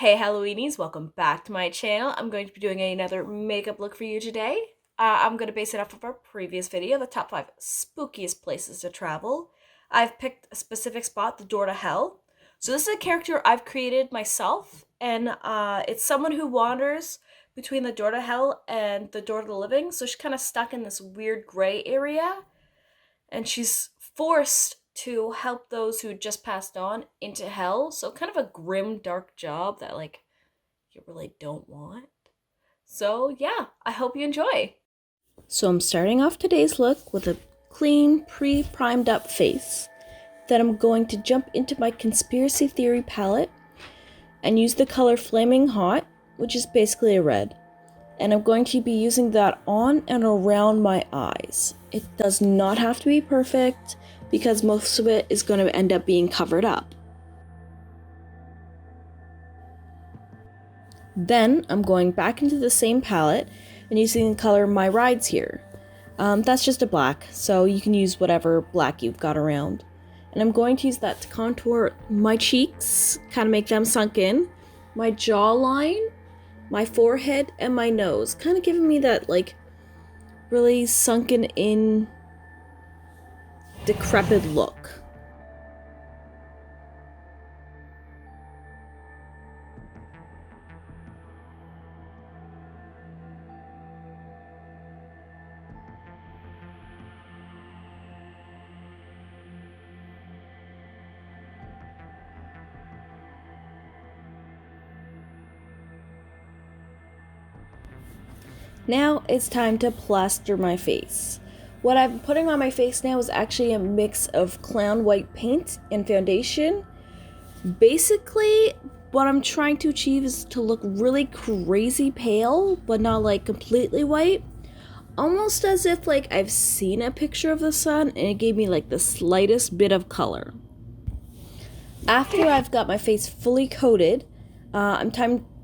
Hey Halloweenies, welcome back to my channel. I'm going to be doing another makeup look for you today. I'm going to base it off of our previous video, the top 5 spookiest places to travel. I've picked a specific spot, the door to hell. So this is a character I've created myself, and it's someone who wanders between the door to hell and the door to the living. So she's kind of stuck in this weird gray area, and she's forced to help those who just passed on into hell. So kind of a grim, dark job that you really don't want. So yeah, I hope you enjoy. So I'm starting off today's look with a clean, pre-primed up face. Then I'm going to jump into my conspiracy theory palette and use the color Flaming Hot, which is basically a red. And I'm going to be using that on and around my eyes. It does not have to be perfect because most of it is going to end up being covered up. Then I'm going back into the same palette and using the color My Rides here. That's just a black, so you can use whatever black you've got around. And I'm going to use that to contour my cheeks, kind of make them sunk in, my jawline, my forehead, and my nose, kind of giving me that really sunken in, decrepit look. Now it's time to plaster my face. What I'm putting on my face now is actually a mix of clown white paint and foundation. Basically, what I'm trying to achieve is to look really crazy pale, but not completely white. Almost as if I've seen a picture of the sun and it gave me the slightest bit of color. After I've got my face fully coated, I'm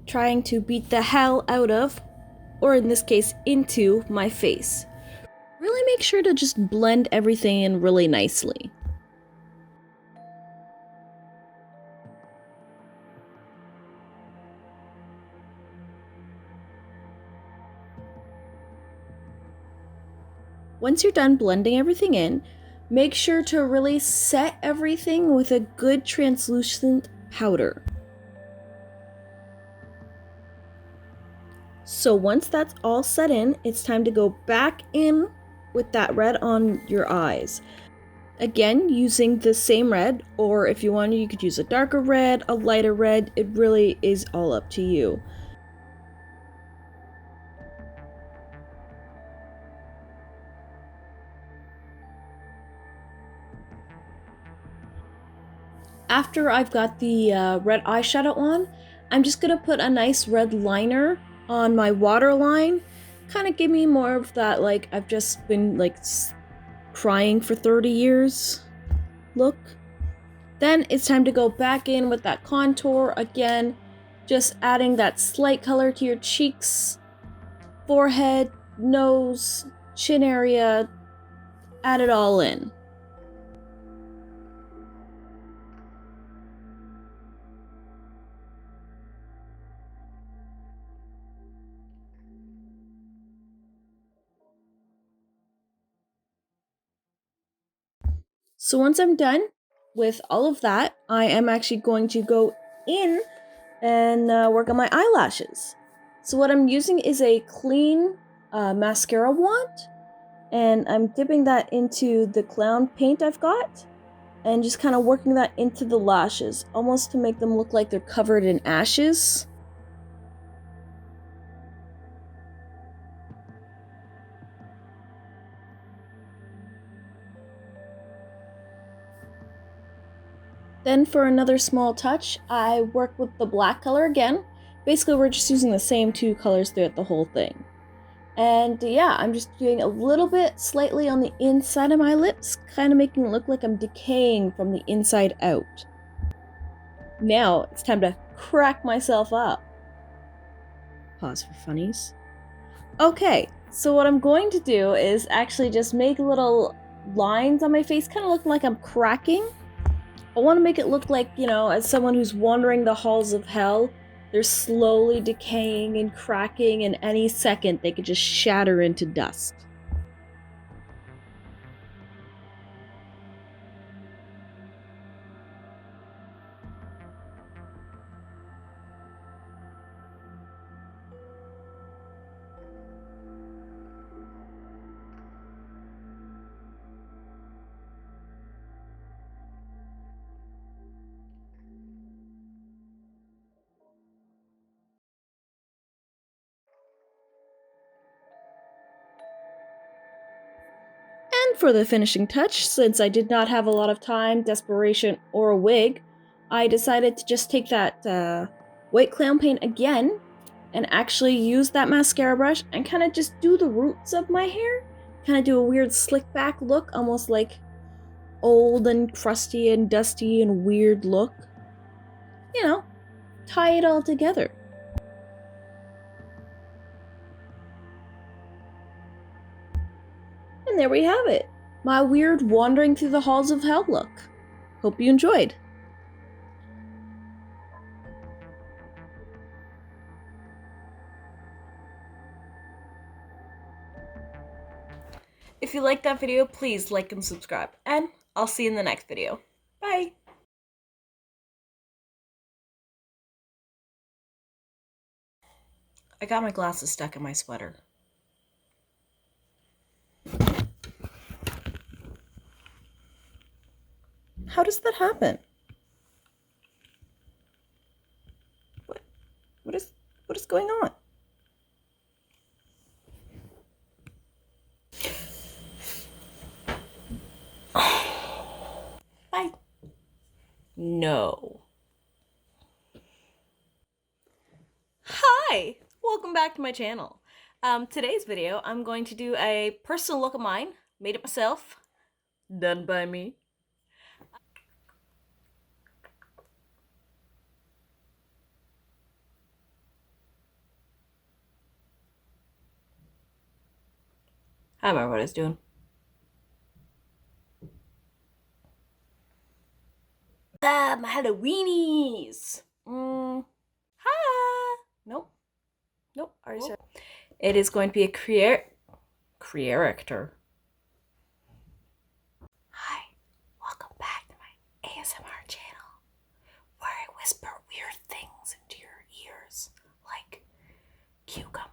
trying to beat the hell out of, or in this case, into my face. Really make sure to just blend everything in really nicely. Once you're done blending everything in, make sure to really set everything with a good translucent powder. So once that's all set in, it's time to go back in with that red on your eyes. Again, using the same red, or if you wanted, you could use a darker red, a lighter red. It really is all up to you. After I've got the red eyeshadow on, I'm just gonna put a nice red liner on my waterline. Kind of give me more of that I've just been crying for 30 years look. Then it's time to go back in with that contour again, just adding that slight color to your cheeks, forehead, nose, chin area, add it all in. So once I'm done with all of that, I am actually going to go in and work on my eyelashes. So what I'm using is a clean mascara wand, and I'm dipping that into the clown paint I've got, and just kind of working that into the lashes, almost to make them look like they're covered in ashes. Then for another small touch, I work with the black color again. Basically, we're just using the same two colors throughout the whole thing. And yeah, I'm just doing a little bit slightly on the inside of my lips, kind of making it look like I'm decaying from the inside out. Now, it's time to crack myself up. Pause for funnies. Okay, so what I'm going to do is actually just make little lines on my face, kind of looking like I'm cracking. I want to make it look like, as someone who's wandering the halls of hell, They're slowly decaying and cracking, and any second they could just shatter into dust. And for the finishing touch, since I did not have a lot of time, desperation, or a wig, I decided to just take that white clown paint again and actually use that mascara brush and kind of just do the roots of my hair. Kind of do a weird slick back look, almost like old and crusty and dusty and weird look. You know, tie it all together. And there we have it. My weird wandering through the halls of hell look. Hope you enjoyed. If you liked that video, please like and subscribe. And I'll see you in the next video. Bye! I got my glasses stuck in my sweater. How does that happen? What? What is going on? Bye. No. Hi! Welcome back to my channel. Today's video, I'm going to do a personal look of mine, made it myself, done by me. I don't remember what I was doing. My Halloweenies! Hi! Nope. Nope. Already said. It is going to be a character. Hi. Welcome back to my ASMR channel, where I whisper weird things into your ears, like cucumber.